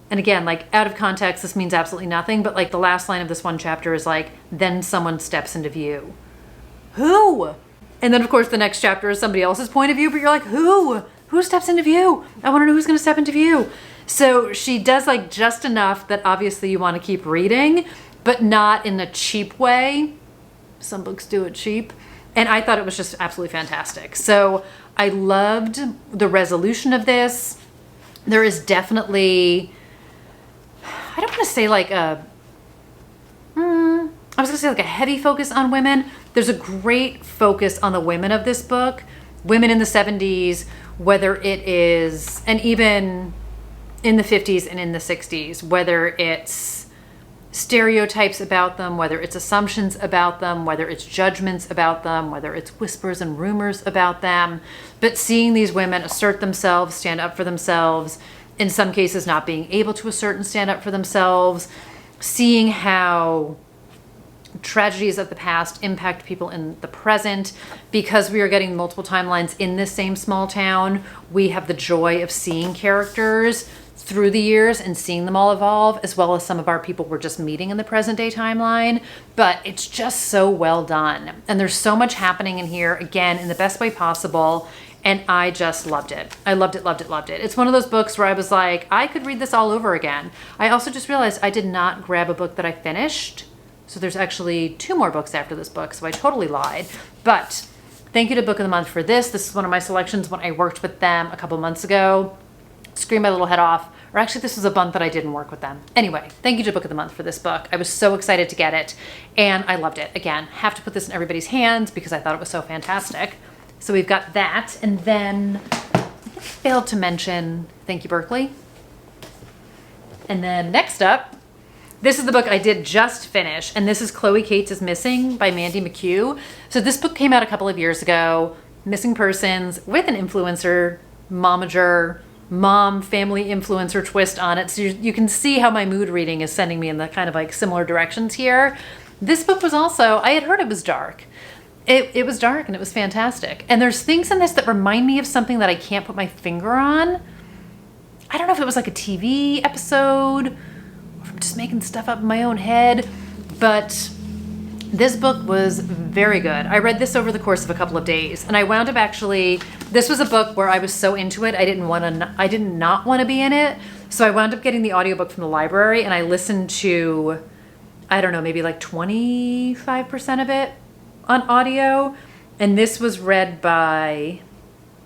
And again, like, out of context, this means absolutely nothing, but like the last line of this one chapter is like, then someone steps into view. Who? And then of course the next chapter is somebody else's point of view, but you're like, who? Who steps into view? I want to know who's going to step into view. So she does like just enough that obviously you want to keep reading, but not in a cheap way. Some books do it cheap. And I thought it was just absolutely fantastic. So I loved the resolution of this. There is definitely, I don't want to say like I was going to say like a heavy focus on women. There's a great focus on the women of this book. Women in the 70s, whether it is, and even in the 50s and in the 60s, whether it's stereotypes about them, whether it's assumptions about them, whether it's judgments about them, whether it's whispers and rumors about them. But seeing these women assert themselves, stand up for themselves, in some cases not being able to assert and stand up for themselves, seeing how tragedies of the past impact people in the present. Because we are getting multiple timelines in this same small town, we have the joy of seeing characters through the years and seeing them all evolve, as well as some of our people we're just meeting in the present day timeline. But it's just so well done. And there's so much happening in here, again, in the best way possible. And I just loved it. I loved it, loved it, loved it. It's one of those books where I was like, I could read this all over again. I also just realized I did not grab a book that I finished. So there's actually 2 more books after this book. So I totally lied. But thank you to Book of the Month for this. This is one of my selections when I worked with them a couple months ago. Scream my little head off. Or actually, this was a month that I didn't work with them. Anyway, thank you to Book of the Month for this book. I was so excited to get it. And I loved it. Again, have to put this in everybody's hands because I thought it was so fantastic. So we've got that, and then I think I failed to mention Thank You, Berkeley. And then next up, this is the book I did just finish, and this is Chloe Cates is Missing by Mandy McHugh. So this book came out a couple of years ago, missing persons with an influencer, momager, mom, family influencer twist on it. So you can see how my mood reading is sending me in the kind of like similar directions here. This book was also, I had heard it was dark. It was dark and it was fantastic. And there's things in this that remind me of something that I can't put my finger on. I don't know if it was like a TV episode, or if I'm just making stuff up in my own head, but this book was very good. I read this over the course of a couple of days, and I wound up actually, this was a book where I was so into it, I did not want to be in it, So I wound up getting the audiobook from the library, and I listened to, I don't know, maybe like 25% of it on audio. And this was read by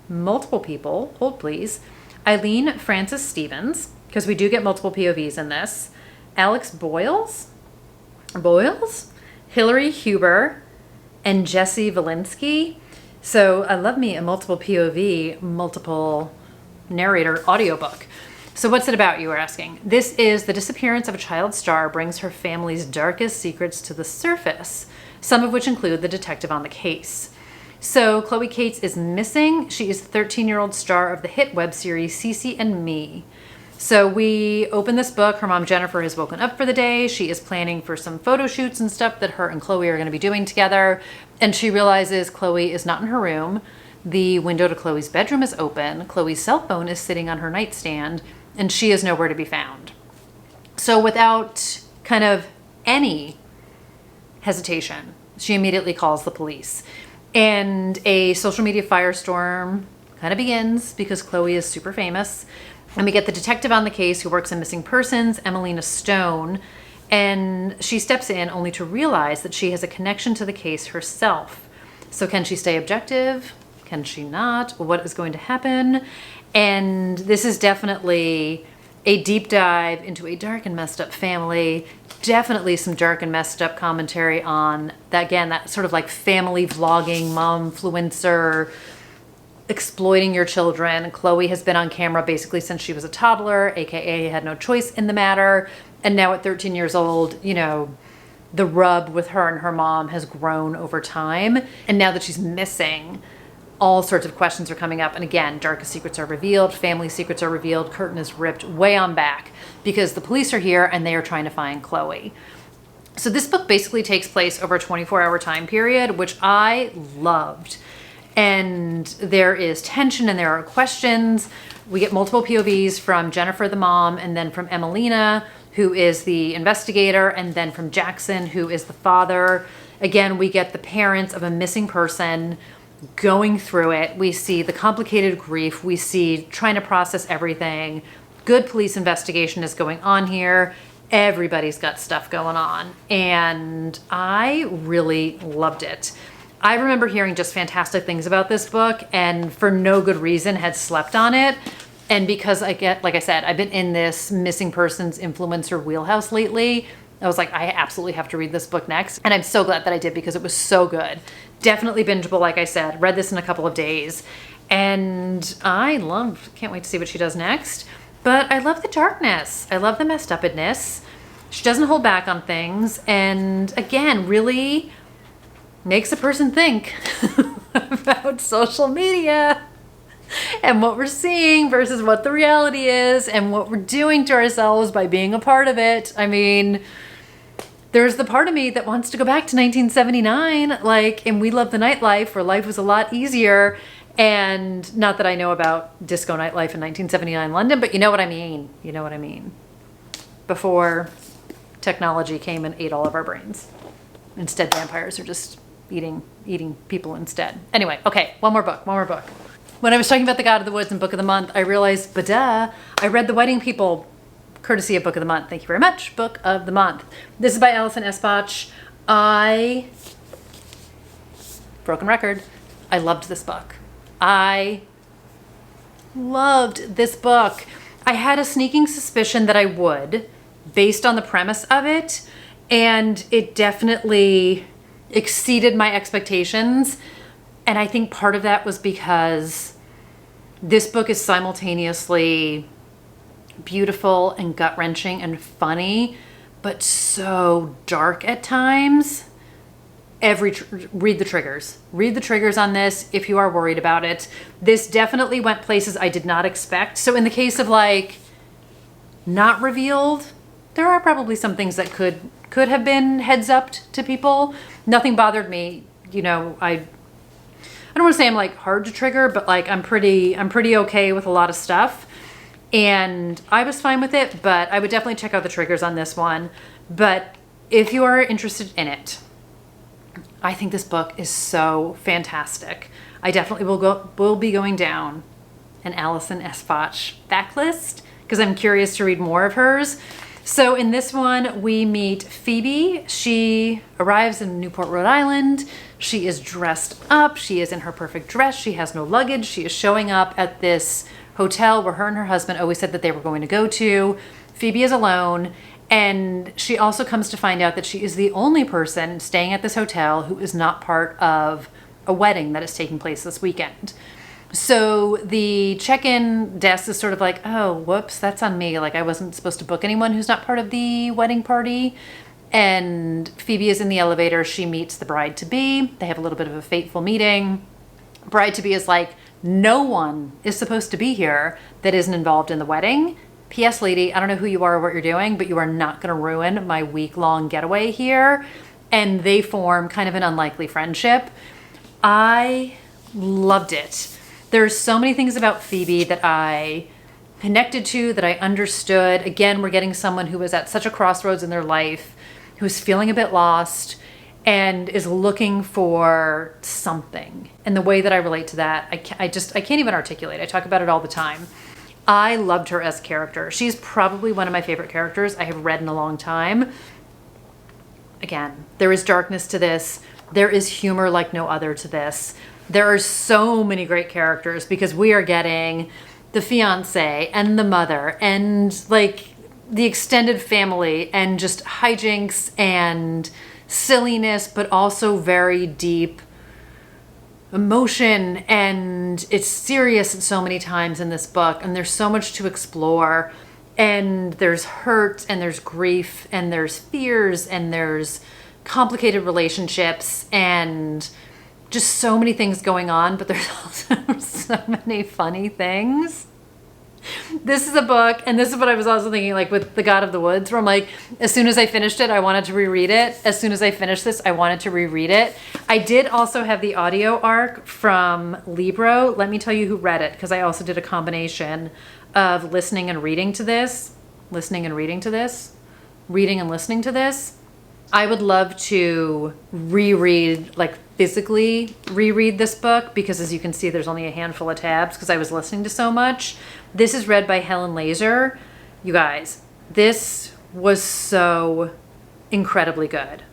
multiple people. Hold please. Eileen Frances Stevens, because we do get multiple POVs in this. Alex Boyles, Hillary Huber, and Jesse Vilinsky. So I love me a multiple POV, multiple narrator audiobook. So what's it about, you are asking? This is the disappearance of a child star brings her family's darkest secrets to the surface, some of which include the detective on the case. So Chloe Cates is missing. She is the 13-year-old star of the hit web series Cece and Me. So we open this book. Her mom, Jennifer, has woken up for the day. She is planning for some photo shoots and stuff that her and Chloe are going to be doing together. And she realizes Chloe is not in her room. The window to Chloe's bedroom is open. Chloe's cell phone is sitting on her nightstand, and she is nowhere to be found. So without kind of any hesitation, she immediately calls the police. And a social media firestorm kind of begins because Chloe is super famous. And we get the detective on the case who works in missing persons, Emelina Stone, and she steps in only to realize that she has a connection to the case herself. So can she stay objective? Can she not? What is going to happen? And this is definitely a deep dive into a dark and messed up family. Definitely some dark and messed up commentary on that, again, that sort of like family vlogging, momfluencer, exploiting your children. Chloe has been on camera basically since she was a toddler, aka had no choice in the matter. And now at 13 years old, you know, the rub with her and her mom has grown over time. And now that she's missing, all sorts of questions are coming up. And again, darkest secrets are revealed, family secrets are revealed, curtain is ripped way on back because the police are here and they are trying to find Chloe. So this book basically takes place over a 24-hour time period, which I loved. And there is tension and there are questions. We get multiple POVs from Jennifer, the mom, and then from Emelina, who is the investigator, and then from Jackson, who is the father. Again, we get the parents of a missing person going through it. We see the complicated grief. We see trying to process everything. Good police investigation is going on here. Everybody's got stuff going on. And I really loved it. I remember hearing just fantastic things about this book and for no good reason had slept on it. And because like I said, I've been in this missing persons influencer wheelhouse lately, I was like, I absolutely have to read this book next. And I'm so glad that I did because it was so good. Definitely bingeable, like I said. Read this in a couple of days. And can't wait to see what she does next. But I love the darkness. I love the messed upness. She doesn't hold back on things. And again, really makes a person think about social media and what we're seeing versus what the reality is and what we're doing to ourselves by being a part of it. I mean, there's the part of me that wants to go back to 1979, like in We Love the Nightlife, where life was a lot easier. And not that I know about disco nightlife in 1979 London, but you know what I mean. You know what I mean. Before technology came and ate all of our brains. Instead, vampires are just eating people instead. Anyway, okay, one more book. When I was talking about The God of the Woods and Book of the Month, I realized, I read The Wedding People, courtesy of Book of the Month. Thank you very much, Book of the Month. This is by Alison Espach. Broken record, I loved this book. I loved this book. I had a sneaking suspicion that I would, based on the premise of it, and it definitely exceeded my expectations. And I think part of that was because this book is simultaneously beautiful and gut-wrenching and funny, but so dark at times. Read the triggers. Read the triggers on this if you are worried about it. This definitely went places I did not expect. So in the case of like not revealed, there are probably some things that could have been heads up to people. Nothing bothered me. You know, I don't want to say I'm like hard to trigger, but like I'm pretty okay with a lot of stuff. And I was fine with it, but I would definitely check out the triggers on this one. But if you are interested in it, I think this book is so fantastic. I definitely will be going down an Alison Espach backlist because I'm curious to read more of hers. So in this one, we meet Phoebe. She arrives in Newport, Rhode Island. She is dressed up. She is in her perfect dress. She has no luggage. She is showing up at this hotel where her and her husband always said that they were going to go to. Phoebe is alone. And she also comes to find out that she is the only person staying at this hotel who is not part of a wedding that is taking place this weekend. So the check-in desk is sort of like, oh, whoops, that's on me. Like, I wasn't supposed to book anyone who's not part of the wedding party. And Phoebe is in the elevator. She meets the bride-to-be. They have a little bit of a fateful meeting. Bride-to-be is like, no one is supposed to be here that isn't involved in the wedding. P.S. lady, I don't know who you are or what you're doing, but you are not going to ruin my week-long getaway here. And they form kind of an unlikely friendship. I loved it. There's so many things about Phoebe that I connected to, that I understood. Again, we're getting someone who is at such a crossroads in their life, who's feeling a bit lost and is looking for something. And the way that I relate to that, I can't even articulate. I talk about it all the time. I loved her as a character. She's probably one of my favorite characters I have read in a long time. Again, there is darkness to this. There is humor like no other to this. There are so many great characters because we are getting the fiance and the mother and like the extended family and just hijinks and silliness, but also very deep emotion, and it's serious so many times in this book, and there's so much to explore, and there's hurt and there's grief and there's fears and there's complicated relationships and just so many things going on, but there's also so many funny things. This is a book, and this is what I was also thinking, like with The God of the Woods, where I'm like, as soon as I finished it, I wanted to reread it. As soon as I finished this, I wanted to reread it. I did also have the audio arc from Libro. Let me tell you who read it, because I also did a combination of listening and reading to this, reading and listening to this. I would love to reread, like physically reread this book, because as you can see, there's only a handful of tabs because I was listening to so much. This is read by Helen Lazer. You guys, this was so incredibly good.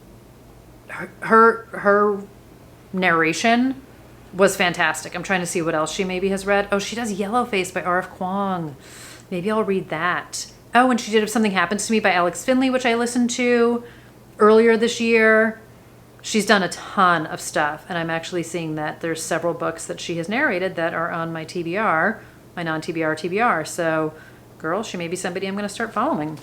Her narration was fantastic. I'm trying to see what else she maybe has read. Oh, she does Yellowface by R.F. Kuang. Maybe I'll read that. Oh, and she did If Something Happens to Me by Alex Finley, which I listened to earlier this year. She's done a ton of stuff, and I'm actually seeing that there's several books that she has narrated that are on my TBR, my non-TBR TBR. So, girl, she may be somebody I'm going to start following.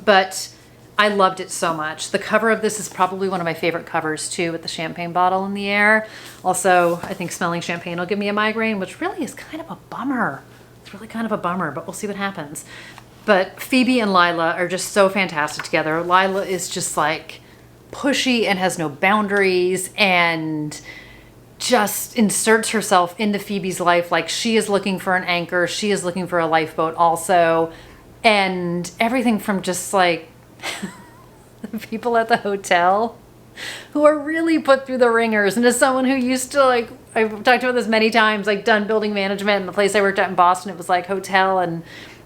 But I loved it so much. The cover of this is probably one of my favorite covers, too, with the champagne bottle in the air. Also, I think smelling champagne will give me a migraine, which really is kind of a bummer. It's really kind of a bummer, but we'll see what happens. But Phoebe and Lila are just so fantastic together. Lila is just like pushy and has no boundaries and just inserts herself into Phoebe's life. Like, she is looking for an anchor. She is looking for a lifeboat also. And everything from just like the people at the hotel who are really put through the ringers. And as someone who used to, like, I've talked about this many times, like done building management, and the place I worked at in Boston, it was like hotel and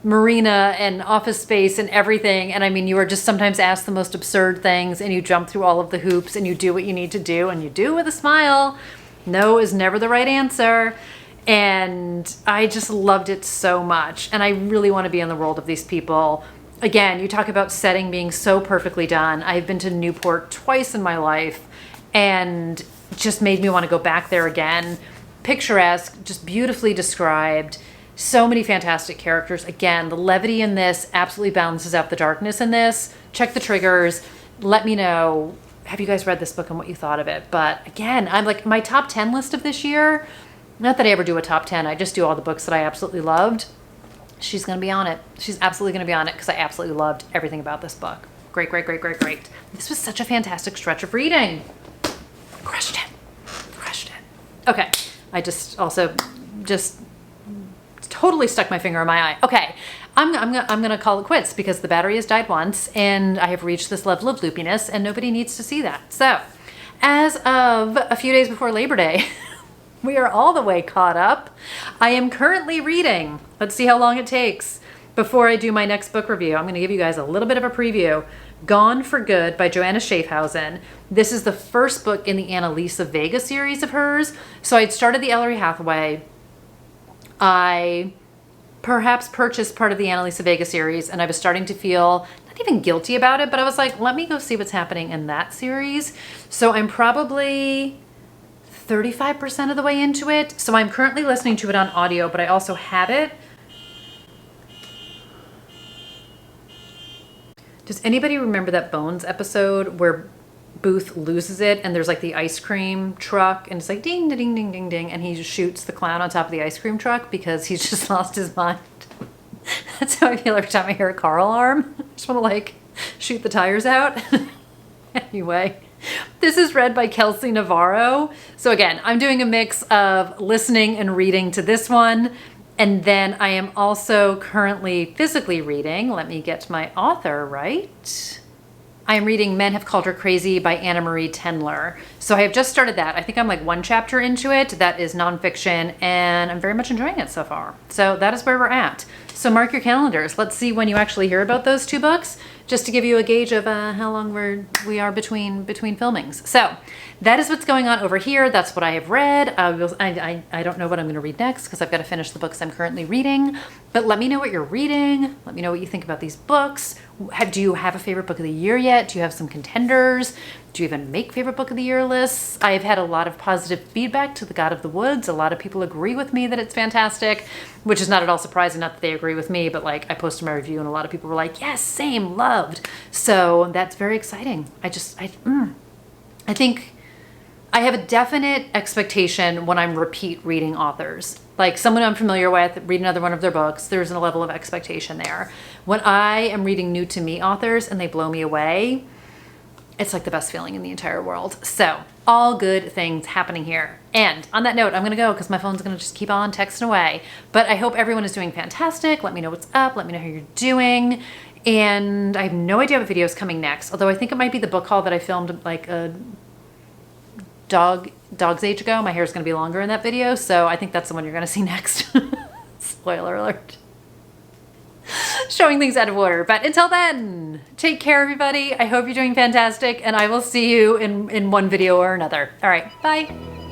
marina and office space and everything. And I mean, you are just sometimes asked the most absurd things, and you jump through all of the hoops, and you do what you need to do, and you do with a smile. No is never the right answer. And I just loved it so much. And I really want to be in the world of these people. Again, you talk about setting being so perfectly done. I've been to Newport twice in my life, and it just made me want to go back there again. Picturesque, just beautifully described. So many fantastic characters. Again, the levity in this absolutely balances out the darkness in this. Check the triggers. Let me know, have you guys read this book and what you thought of it? But again, I'm like, my top 10 list of this year, not that I ever do a top 10, I just do all the books that I absolutely loved. She's going to be on it. She's absolutely going to be on it because I absolutely loved everything about this book. Great, great, great, great, great. This was such a fantastic stretch of reading. Crushed it. Crushed it. Okay. I just also just totally stuck my finger in my eye. Okay. I'm gonna call it quits because the battery has died once and I have reached this level of loopiness and nobody needs to see that. So, as of a few days before Labor Day, we are all the way caught up. I am currently reading, let's see how long it takes, before I do my next book review, I'm going to give you guys a little bit of a preview. Gone for Good by Joanna Schaffhausen. This is the first book in the Annalisa Vega series of hers. So I'd started the Ellery Hathaway. I perhaps purchased part of the Annalisa Vega series, and I was starting to feel not even guilty about it, but I was like, let me go see what's happening in that series. So I'm probably 35% of the way into it. So I'm currently listening to it on audio, but I also have it. Does anybody remember that Bones episode where Booth loses it and there's like the ice cream truck and it's like ding, ding, ding, ding, ding, and he just shoots the clown on top of the ice cream truck because he's just lost his mind? That's how I feel every time I hear a car alarm. I just want to like shoot the tires out. Anyway, this is read by Kelsey Navarro. So again, I'm doing a mix of listening and reading to this one. And then I am also currently physically reading, let me get my author right. I am reading Men Have Called Her Crazy by Anna Marie Tendler. So I have just started that. I think I'm like one chapter into it. That is nonfiction, and I'm very much enjoying it so far. So that is where we're at. So mark your calendars. Let's see when you actually hear about those two books, just to give you a gauge of how long we are between filmings. So that is what's going on over here. That's what I have read. I don't know what I'm going to read next because I've got to finish the books I'm currently reading. But let me know what you're reading. Let me know what you think about these books. Do you have a favorite book of the year yet? Do you have some contenders? Do you even make favorite book of the year lists? I've had a lot of positive feedback to The God of the Woods. A lot of people agree with me that it's fantastic, which is not at all surprising. Not that they agree with me, but like I posted my review and a lot of people were like, yes, same, loved. So that's very exciting. I think I have a definite expectation when I'm repeat reading authors. Like someone I'm familiar with, read another one of their books, there's a level of expectation there. When I am reading new to me authors and they blow me away, it's like the best feeling in the entire world. So all good things happening here. And on that note, I'm gonna go because my phone's gonna just keep on texting away. But I hope everyone is doing fantastic. Let me know what's up. Let me know how you're doing. And I have no idea what video is coming next, although I think it might be the book haul that I filmed like a dog's age ago. My hair is going to be longer in that video, so I think that's the one you're going to see next. Spoiler alert. Showing things out of order. But until then, take care, everybody. I hope you're doing fantastic, and I will see you in one video or another. All right, bye.